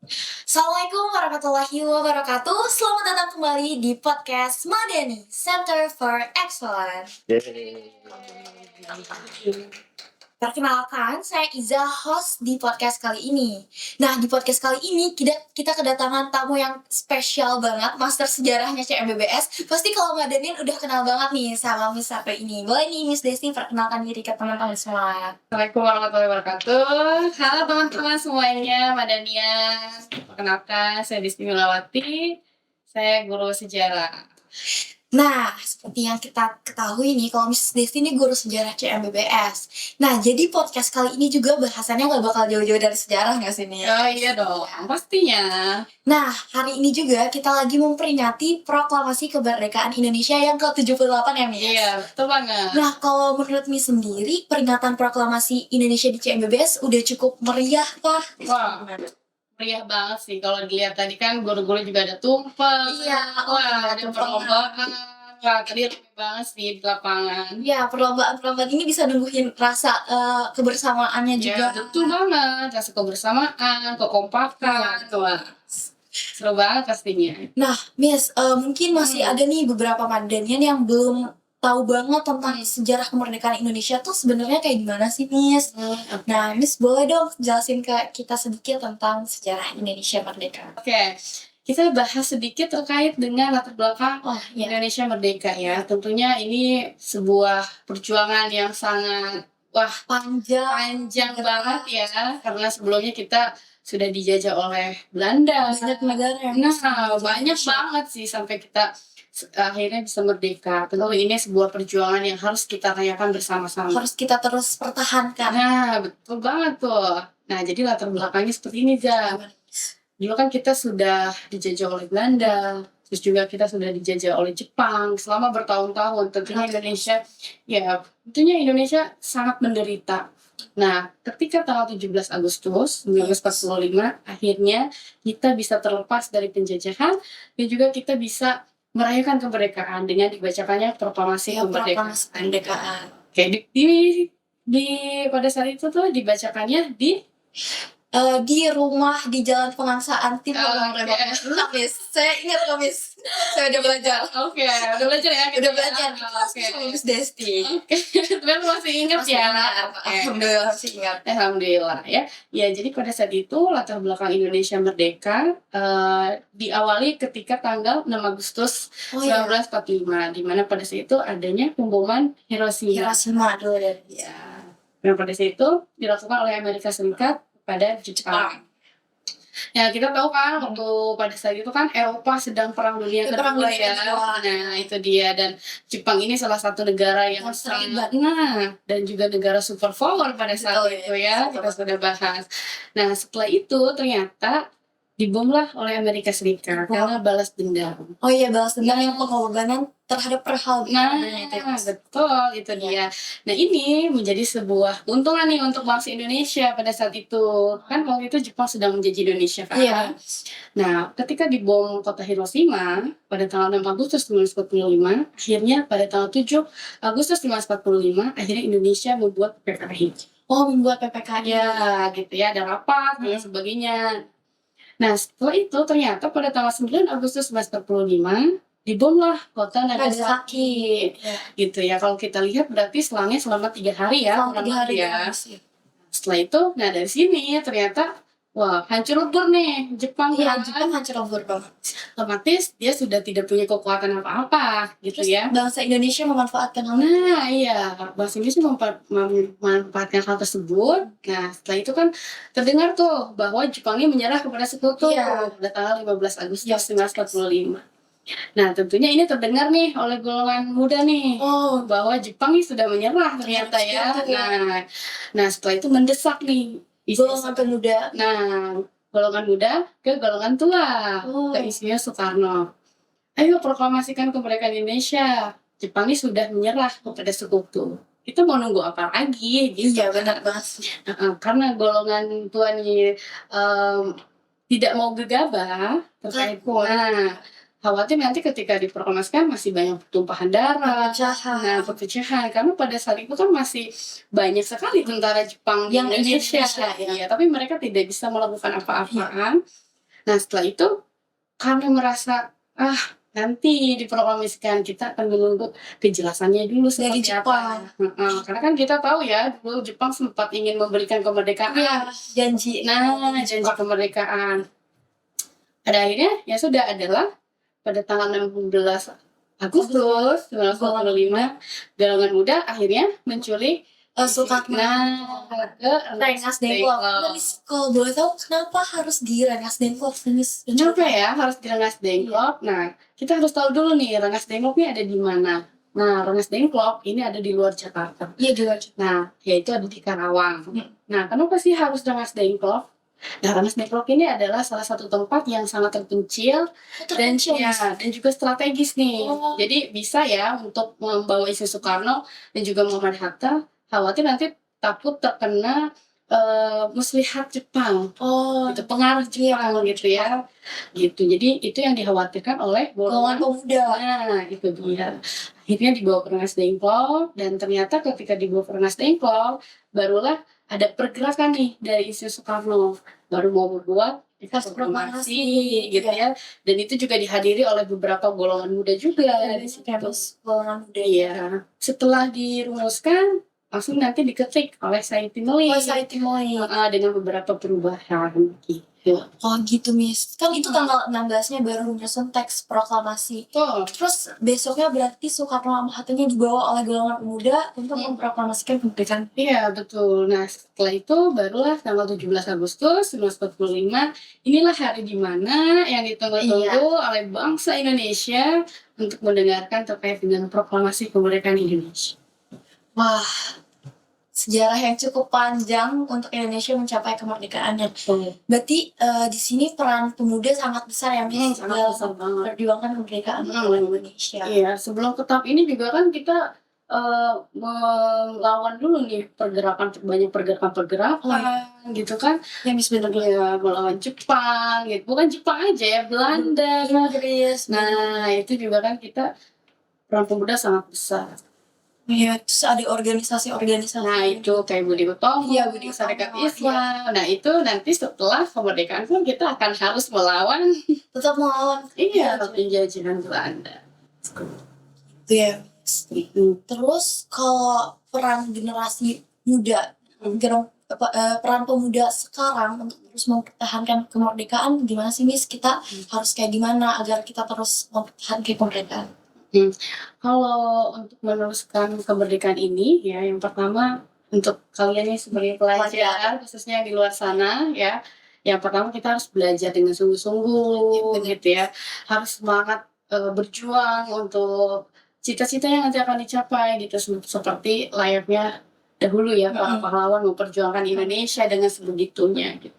Assalamualaikum warahmatullahi wabarakatuh. Selamat datang kembali di podcast Madani Center for Excellence. Perkenalkan, saya Iza, host di podcast kali ini. Nah, di podcast kali ini kita kedatangan tamu yang spesial banget, master sejarahnya CMBBS. Pasti kalau Madanin udah kenal banget nih sama Miss satu ini. Boleh nih Miss Desti perkenalkan diri ke teman-teman semua. Assalamualaikum warahmatullahi wabarakatuh. Halo teman-teman semuanya, Madania. Perkenalkan, saya Desti Milawati. Saya guru sejarah. Nah, seperti yang kita ketahui nih, kalau Miss Desti ini guru sejarah CMBBS. Nah, jadi podcast kali ini juga bahasannya nggak bakal jauh-jauh dari sejarah nggak sih nih? Oh iya dong, pastinya. Nah, hari ini juga kita lagi memperingati proklamasi kemerdekaan Indonesia yang ke-78 ya, Miss? Iya, betul banget. Nah, kalau menurut Miss sendiri, peringatan proklamasi Indonesia di CMBBS udah cukup meriah kah? Wah, meriah banget sih. Kalau dilihat tadi kan guru-guru juga ada tumpeng. Iya, Wah, ada tumpengan. perlombaan. Wah, tadi rame banget sih di lapangan. Ya, perlombaan-perlombaan ini bisa numbuhin rasa kebersamaannya juga. Ya, betul banget. Rasa kebersamaan, kekompakan. Wah, seru banget pastinya. Nah, Miss, mungkin masih ada nih beberapa Madanian yang belum tahu banget tentang sejarah kemerdekaan Indonesia tuh sebenarnya kayak gimana sih, Miss? Nah, Miss boleh dong jelasin ke kita sedikit tentang sejarah Indonesia merdeka. Oke, kita bahas sedikit terkait dengan latar belakang ya. Indonesia merdeka ya. Tentunya ini sebuah perjuangan yang sangat panjang banget ya, karena sebelumnya kita sudah dijajah oleh Belanda. Banyak negara yang Nah, banyak banget sih sampai kita akhirnya bisa merdeka. Tentu ini sebuah perjuangan yang harus kita rayakan bersama-sama. harus kita terus pertahankan. Nah, betul banget tuh. Nah, jadi latar belakangnya seperti ini, Zah. Dulu kan kita sudah dijajah oleh Belanda, terus juga kita sudah dijajah oleh Jepang selama bertahun-tahun. Tentunya Indonesia sangat menderita. Nah, ketika tanggal 17 Agustus 1945, akhirnya kita bisa terlepas dari penjajahan dan juga kita bisa merayakan kemerdekaan dengan dibacakannya proklamasi kemerdekaan. Oke, di pada saat itu tuh dibacakannya di rumah di Jalan Pengangsaan Timur Oke. Miss. Saya ingat kok, Miss. Saya udah belajar. Oke, udah belajar ya? Udah belajar. Oke. Sama Miss Desti. Tapi masih ingat Masih ya? ingat. Oke. Alhamdulillah masih ingat. Alhamdulillah ya. Ya, jadi pada saat itu latar belakang Indonesia merdeka diawali ketika tanggal 6 Agustus 1945, di mana pada saat itu adanya pemboman Hiroshima. Dulu ya. Nah, pada saat itu dilakukan oleh Amerika Serikat pada Jepang. Ya, kita tahu kan waktu pada saat itu kan Eropa sedang perang dunia kedua ya. Nah, itu dia, dan Jepang ini salah satu negara yang sangat dan juga negara superpower pada saat itu ya. Kita sudah bahas. Nah, setelah itu ternyata dibomlah oleh Amerika Serikat karena balas dendam. Oh iya, balas dendam yang pengorbanan terhadap perhal. Nah, betul, itu dia. Nah, ini menjadi sebuah keuntungan nih untuk bangsa Indonesia pada saat itu. Kan waktu itu Jepang sedang menjajah Indonesia kan. Iya. Nah, ketika dibom kota Hiroshima pada tanggal 6 Agustus 1945, akhirnya pada tanggal 7 Agustus 1945, akhirnya Indonesia membuat PPKI. Membuat PPKI. Ya, gitu ya, ada rapat dan sebagainya. Nah, setelah itu ternyata pada tanggal 9 Agustus 1945 dibomlah kota Nagasaki. Gitu ya. Kalau kita lihat berarti selangnya selama 3 hari ya. Setelah itu, nah dari sini ternyata hancur lebur nih Jepang. Iya, Jepang hancur lebur banget. Otomatis dia sudah tidak punya kekuatan apa-apa gitu ya. Bangsa Indonesia memanfaatkan hal Nah, iya, bangsa Indonesia memanfaatkan hal tersebut. Nah, setelah itu kan terdengar tuh bahwa Jepang ini menyerah kepada Sekutu pada tanggal 15 Agustus 1945. Nah, tentunya ini terdengar nih oleh golongan muda nih, bahwa Jepang ini sudah menyerah ternyata ya. Nah, setelah itu mendesak nih golongan pemuda. Nah, golongan muda ke golongan tua, ke isinya Soekarno. Ayo proklamasikan kemerdekaan Indonesia. Jepang ini sudah menyerah kepada Sekutu. Kita mau nunggu apa lagi? Gitu. Iya, benar banget. Karena golongan tua ini tidak mau gegabah terkait khawatir nanti ketika diproklamasikan masih banyak tumpahan darah, perpecahan. Karena pada saat itu kan masih banyak sekali tentara Jepang di Indonesia. Ya, tapi mereka tidak bisa melakukan apa-apaan Nah setelah itu kami merasa nanti diproklamasikan, kita akan menunggu kejelasannya dulu Dari seperti Jepang. apa. Karena kan kita tahu ya dulu Jepang sempat ingin memberikan kemerdekaan. Iya, janji. Janji kemerdekaan. Pada akhirnya ya sudah adalah pada tanggal 16 Agustus 1945 golongan muda akhirnya menculik Soekarno ke Rengas Dengklok. Miss, kalau boleh tahu kenapa harus di Rengas Dengklok, Miss? Kenapa ya harus di Rengas Dengklok? Nah, kita harus tahu dulu nih Rengas Dengklok ini ada di mana. Nah, Rengas Dengklok ini ada di luar Jakarta. Iya, di luar Jakarta. Nah, yaitu ada di Karawang. Nah, kenapa sih harus Rengas Dengklok? Nah, Rengas Dengklok ini adalah salah satu tempat yang sangat terpencil dan juga strategis nih. Jadi bisa ya untuk membawa isu Soekarno dan juga Muhammad Hatta, khawatir nanti takut terkena muslihat Jepang, itu pengaruh Jepang gitu ya, gitu. Jadi itu yang dikhawatirkan oleh golongan pemuda. Nah itu dia. Akhirnya dibawa ke Rengas Dengklok dan ternyata ketika dibawa ke Rengas Dengklok barulah ada pergerakan nih dari isu Soekarno, baru mau membuat proklamasi gitu ya. Dan itu juga dihadiri oleh beberapa golongan muda juga di situ. Golongan muda. Iya. Setelah dirumuskan langsung nanti diketik oleh Said Timeli dengan beberapa perubahan gitu. Oh gitu, Miss. Kan itu tanggal 16-nya baru menyusun teks proklamasi. Terus besoknya berarti Soekarno sama Hattanya dibawa oleh golongan pemuda untuk memproklamasikan kemerdekaan. Iya, betul. Nah, setelah itu barulah tanggal 17 Agustus 1945 inilah hari di mana yang ditunggu-tunggu oleh bangsa Indonesia untuk mendengarkan terkait dengan proklamasi kemerdekaan Indonesia. Wah, sejarah yang cukup panjang untuk Indonesia mencapai kemerdekaannya. Berarti di sini peran pemuda sangat besar ya, Miss, dalam memperjuangkan kemerdekaan Indonesia. Iya, sebelum ke tahap ini juga kan kita melawan dulu nih banyak pergerakan gitu kan, yang sebenarnya melawan Jepang gitu, bukan Jepang aja ya, Belanda, Inggris. Nah itu juga kan kita peran pemuda sangat besar. Iya, terus ada organisasi-organisasi. Nah itu kayak Budi Utomo, Sarekat Islam. Nah itu nanti setelah kemerdekaan pun kita akan harus tetap melawan penjajahan Belanda. Itu ya. Terus kalau peran generasi muda, peran pemuda sekarang untuk terus mempertahankan kemerdekaan gimana sih, Miss? Kita harus kayak gimana agar kita terus mempertahankan kemerdekaan? Kalau untuk meneruskan kemerdekaan ini ya, yang pertama untuk kalian nih sebagai pelajar khususnya di luar sana ya, yang pertama kita harus belajar dengan sungguh-sungguh gitu ya, harus semangat berjuang untuk cita-cita yang nanti akan dicapai gitu, seperti layaknya dahulu ya para pahlawan memperjuangkan Indonesia dengan sebegitunya gitu.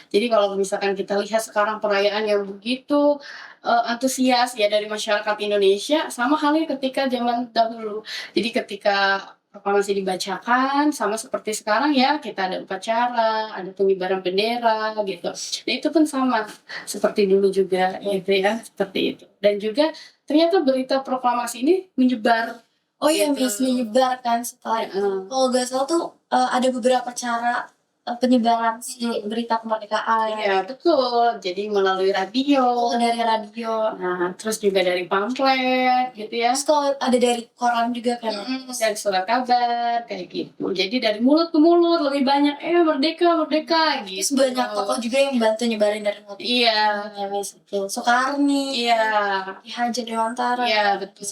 Jadi kalau misalkan kita lihat sekarang perayaan yang begitu antusias ya dari masyarakat Indonesia, sama halnya ketika zaman dahulu. Jadi ketika proklamasi dibacakan, sama seperti sekarang ya, kita ada upacara, ada pengibaran bendera gitu. Nah itu pun sama seperti dulu juga gitu ya, seperti itu. Dan juga ternyata berita proklamasi ini menyebar. Oh iya, Miss, menyebar kan setelah kalau nggak salah tuh ada beberapa cara penyebaran berita kemerdekaan. Iya betul, jadi melalui radio. Dari radio. Nah terus juga dari pamflet gitu ya. Terus kalau ada dari koran juga kan. Dari surat kabar kayak gitu. Jadi dari mulut ke mulut lebih banyak merdeka gitu. Terus banyak tokoh juga yang bantu nyebarin dari mulut. Iya. Soekarni. Iya. Ki Hajar Dewantara. Iya betul.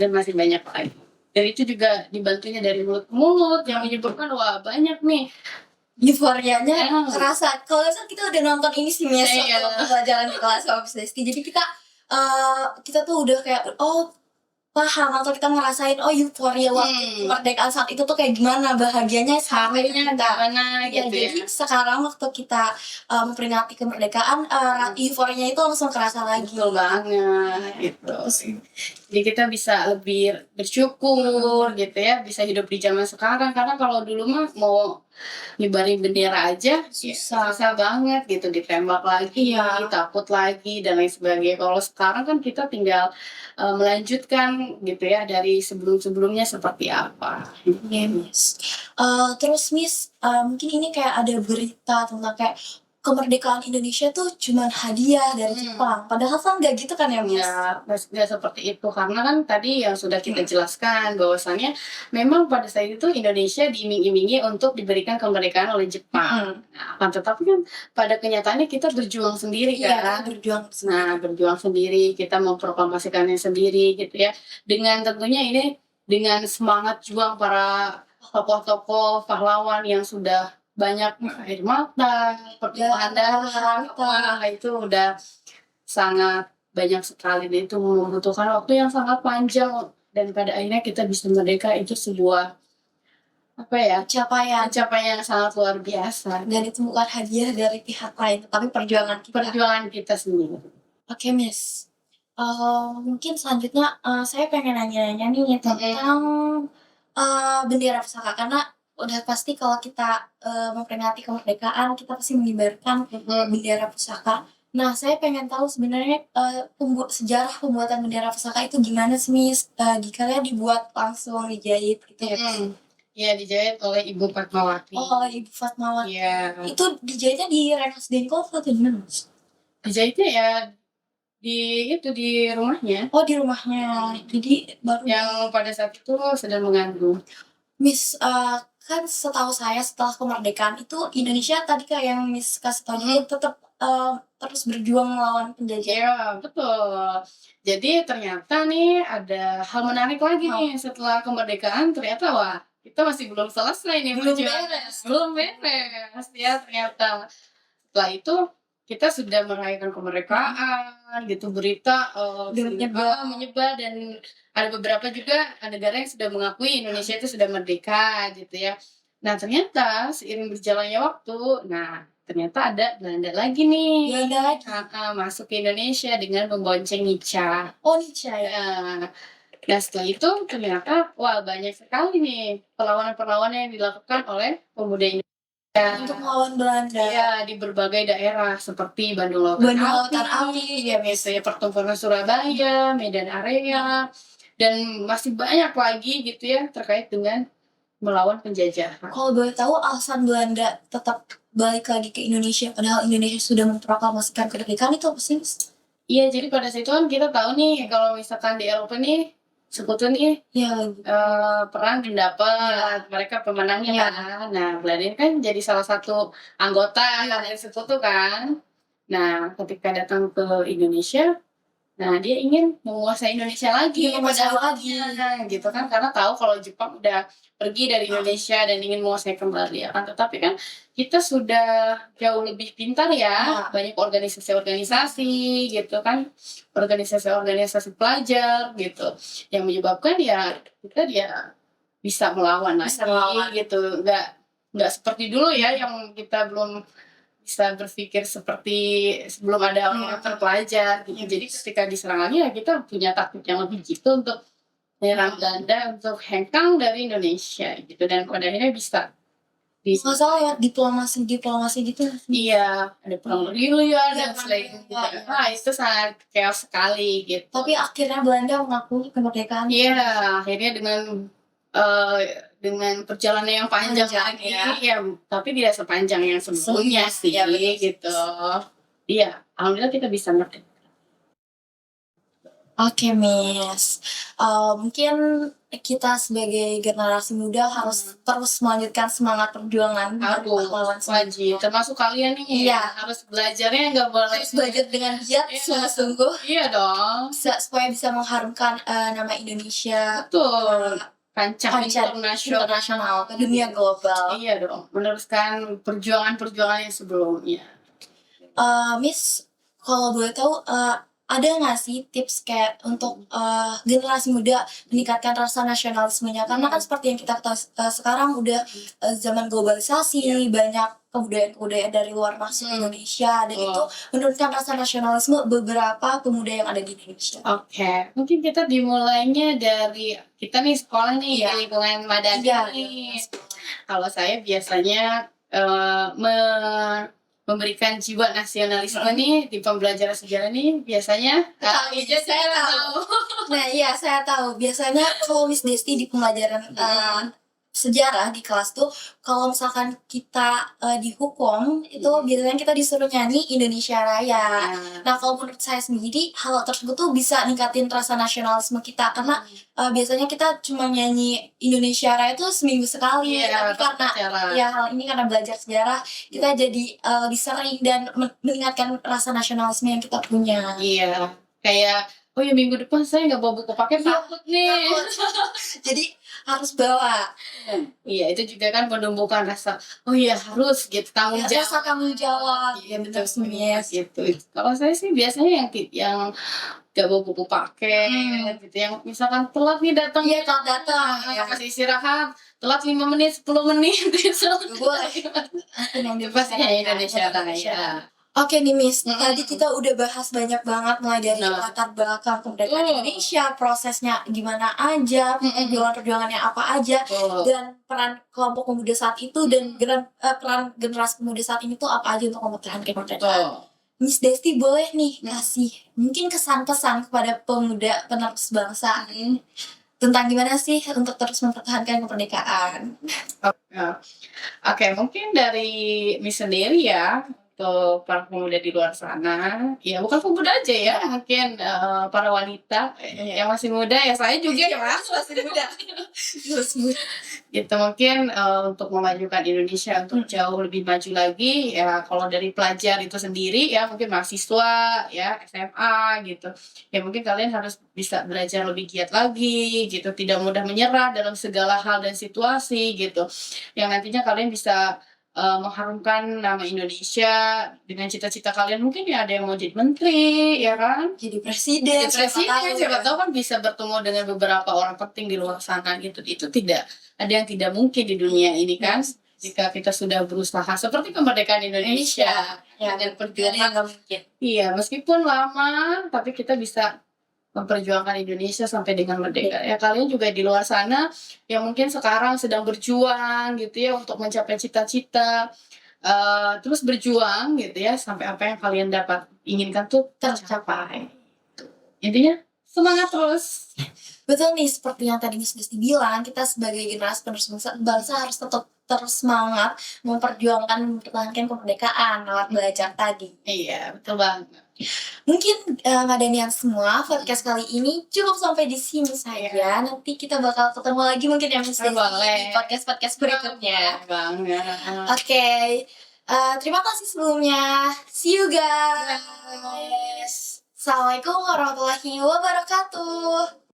Dan masih banyak lagi. Dan itu juga dibantunya dari mulut ke mulut yang menyebabkan wah banyak nih euforianya kerasa. Kalau kita udah nonton ini sih, Miss, pelajaran di kelas sama Desti. Jadi kita tuh udah kayak paham atau kita ngerasain euforia waktu kemerdekaan saat itu tuh kayak gimana, bahagianya sampai gimana gitu ya. Jadi sekarang waktu kita memperingati kemerdekaan euforianya itu langsung kerasa lagi. Betul banget gitu. Jadi kita bisa lebih bersyukur gitu ya, bisa hidup di zaman sekarang. Karena kalau dulu mah mau ngibarin bendera aja susah banget gitu, ditembak lagi, takut lagi dan lain sebagainya. Kalau sekarang kan kita tinggal melanjutkan gitu ya dari sebelum-sebelumnya seperti apa. Miss. Terus Miss, mungkin ini kayak ada berita tentang kayak kemerdekaan Indonesia tuh cuman hadiah dari Jepang. Padahal kan nggak gitu kan ya, Miss? Ya, nggak seperti itu karena kan tadi yang sudah kita jelaskan bahwasannya memang pada saat itu Indonesia diiming-imingi untuk diberikan kemerdekaan oleh Jepang. Nah, akan tetapi kan pada kenyataannya kita berjuang sendiri Iya, kan. berjuang. Nah, berjuang sendiri, kita memproklamasikannya sendiri gitu ya. Dengan tentunya ini dengan semangat juang para tokoh-tokoh pahlawan yang sudah banyak air mata, pertumpahan darah, wah itu udah sangat banyak sekali dan itu membutuhkan waktu yang sangat panjang dan pada akhirnya kita bisa merdeka itu sebuah apa ya pencapaian yang sangat luar biasa Dan itu bukan hadiah dari pihak lain, tapi perjuangan kita sendiri. Oke, Miss. Mungkin selanjutnya saya pengen nanya-nanya nih tentang bendera pusaka, karena udah pasti kalau kita memperingati kemerdekaan kita pasti mengibarkan bendera pusaka. Nah, saya pengen tahu sebenarnya sejarah pembuatan bendera pusaka itu gimana sih, Miss? Dikala dibuat langsung dijahit gitu ya? Iya, dijahit oleh Ibu Fatmawati. Oh, Ibu Fatmawati. Iya. Itu dijahitnya di Rengas Dengklok atau di mana, Mas? Dijahitnya ya di rumahnya. Oh, di rumahnya. Jadi baru yang pada saat itu sedang mengandung. Miss, kan setahu saya setelah kemerdekaan itu Indonesia tadi kayak yang Miss kasih tahu juga tetap terus berjuang melawan penjajah. Iya, betul. Jadi ternyata nih ada hal menarik lagi nih setelah kemerdekaan ternyata wah kita masih belum selesai nih Belum perjuangan. beres. Belum beres ya ternyata. Setelah itu kita sudah merayakan kemerdekaan gitu berita menyebar dan ada beberapa juga negara yang sudah mengakui Indonesia itu sudah merdeka gitu ya. Nah ternyata seiring berjalannya waktu, nah ternyata ada Belanda lagi nih. Belanda lagi. Masuk ke Indonesia dengan membonceng Nica. Oh, Nica ya. Nah setelah itu ternyata wah banyak sekali nih perlawanan-perlawanan yang dilakukan oleh pemuda Indonesia Untuk melawan Belanda. ya di berbagai daerah seperti Bandung Lautan Api, ya biasanya pertempuran Surabaya, Medan Area, dan masih banyak lagi gitu ya terkait dengan melawan penjajahan. Kalau boleh tahu alasan Belanda tetap balik lagi ke Indonesia padahal Indonesia sudah memproklamasikan kemerdekaan itu apa sih, Miss? Iya, jadi pada saat itu kan kita tahu nih kalau misalkan di Eropa nih sekutu nih perang dapat mereka pemenangnya kan. Nah, Belanda ini kan jadi salah satu anggota dari sekutu kan. Nah, ketika datang ke Indonesia, nah dia ingin menguasai Indonesia lagi, gitu kan karena tahu kalau Jepang udah pergi dari Indonesia dan ingin menguasai kembali ya kan. Tetapi kan kita sudah jauh lebih pintar ya, banyak organisasi-organisasi gitu kan, organisasi-organisasi pelajar gitu, yang menyebabkan ya kita bisa melawan lagi gitu, nggak seperti dulu ya yang kita belum bisa berpikir seperti sebelum ada orang terpelajar gitu. Jadi ketika diserang lagi ya kita punya taktik yang lebih gitu untuk menyerang Belanda untuk hengkang dari Indonesia gitu dan pada akhirnya bisa nggak salah ya diplomasi gitu. Iya, ada perang gerilya dan selain itu. Itu sangat chaos sekali gitu. Tapi akhirnya Belanda mengakui kemerdekaan. Iya, akhirnya dengan perjalanan yang panjang lagi ya, tapi tidak sepanjang yang sebelumnya sih gitu. Iya, alhamdulillah kita bisa merdeka. Oke, Miss. Mungkin kita sebagai generasi muda harus terus melanjutkan semangat perjuangan wajib. Termasuk kalian nih, harus belajarnya nggak boleh. Harus belajar dengan giat, sungguh-sungguh. Iya dong. Supaya bisa mengharumkan nama Indonesia. Betul. Kancah internasional ke dunia global. Iya dong. Meneruskan perjuangan-perjuangan yang sebelumnya. Miss, kalau boleh tahu ada nggak sih tips kayak untuk generasi muda meningkatkan rasa nasionalismenya? Karena kan seperti yang kita ketahui sekarang udah zaman globalisasi, banyak kebudayaan-kebudayaan dari luar masuk Indonesia, dan itu menurunkan rasa nasionalisme beberapa pemuda yang ada di Indonesia. Oke, mungkin kita dimulainya dari kita nih sekolah nih di lingkungan Madani. Kalau saya biasanya memberikan jiwa nasionalisme nih di pembelajaran sejarah nih biasanya saya tahu. Nah iya, saya tahu biasanya kalau Miss Desti di pembelajaran sejarah di kelas tuh kalau misalkan kita dihukum itu biasanya kita disuruh nyanyi Indonesia Raya. Nah kalau menurut saya sendiri hal tersebut tuh bisa ningkatin rasa nasionalisme kita karena biasanya kita cuma nyanyi Indonesia Raya tuh seminggu sekali. Iya, Tapi karena sejarah. ya hal ini karena belajar sejarah kita jadi lebih sering dan meningkatkan rasa nasionalisme yang kita punya. Iya, kayak oh ya minggu depan saya nggak bawa buku paket, Iya, takut nih. takut. Jadi harus bawa. Iya, itu juga kan menumbuhkan rasa oh iya harus gitu tanggung Ya, jawab. rasa tanggung jawab. Ya betul Yes, sih. gitu. Kalau saya sih biasanya yang gak bawa buku paket gitu, yang misalkan telat nih datang, Iya, telat datang, ya. pas istirahat telat 5 menit 10 menit gitu. Boleh. Itu pasti Indonesia Raya. Oke nih Miss, Mm-mm. tadi kita udah bahas banyak banget mulai dari Nah. latar belakang kemerdekaan Indonesia, prosesnya gimana aja, Mm-mm. perjuangan-perjuangannya apa aja, Oh. dan peran kelompok pemuda saat itu dan peran generasi pemuda saat ini tuh apa aja untuk mempertahankan kemerdekaan. Betul. Miss Desti boleh nih kasih mungkin kesan-pesan kepada pemuda penerus bangsa tentang gimana sih untuk terus mempertahankan kemerdekaan. Oke, mungkin dari Miss sendiri ya, untuk para pemuda di luar sana, ya bukan pemuda aja ya, mungkin para wanita yang masih muda, ya saya juga ya Mas, masih muda. gitu mungkin untuk memajukan Indonesia untuk jauh lebih maju lagi ya. Kalau dari pelajar itu sendiri ya mungkin mahasiswa ya SMA gitu ya, mungkin kalian harus bisa belajar lebih giat lagi gitu, tidak mudah menyerah dalam segala hal dan situasi gitu, yang nantinya kalian bisa mengharumkan nama Indonesia dengan cita-cita kalian. Mungkin ya ada yang mau jadi menteri ya kan, Jadi presiden, siapa tahu kan bisa bertemu dengan beberapa orang penting di luar sana gitu. Itu tidak ada yang tidak mungkin di dunia ini kan, jika kita sudah berusaha seperti kemerdekaan Indonesia ya, dan perjuangan yang nggak mungkin. iya meskipun lama tapi kita bisa memperjuangkan Indonesia sampai dengan merdeka. Ya kalian juga di luar sana yang mungkin sekarang sedang berjuang gitu ya untuk mencapai cita-cita, terus berjuang gitu ya sampai apa yang kalian dapat inginkan tuh tercapai. Intinya semangat terus. Betul nih, seperti yang tadi Miss Desti bilang, kita sebagai generasi penerus bangsa harus tetap terus semangat mempertahankan kemerdekaan lewat belajar tadi. Iya, betul banget. Mungkin ngadanian semua podcast kali ini cukup sampai di sini saja. Nanti kita bakal ketemu lagi mungkin ya Miss Desti di podcast-podcast berikutnya. Oke. Terima kasih sebelumnya. See you guys. Assalamualaikum warahmatullahi wabarakatuh.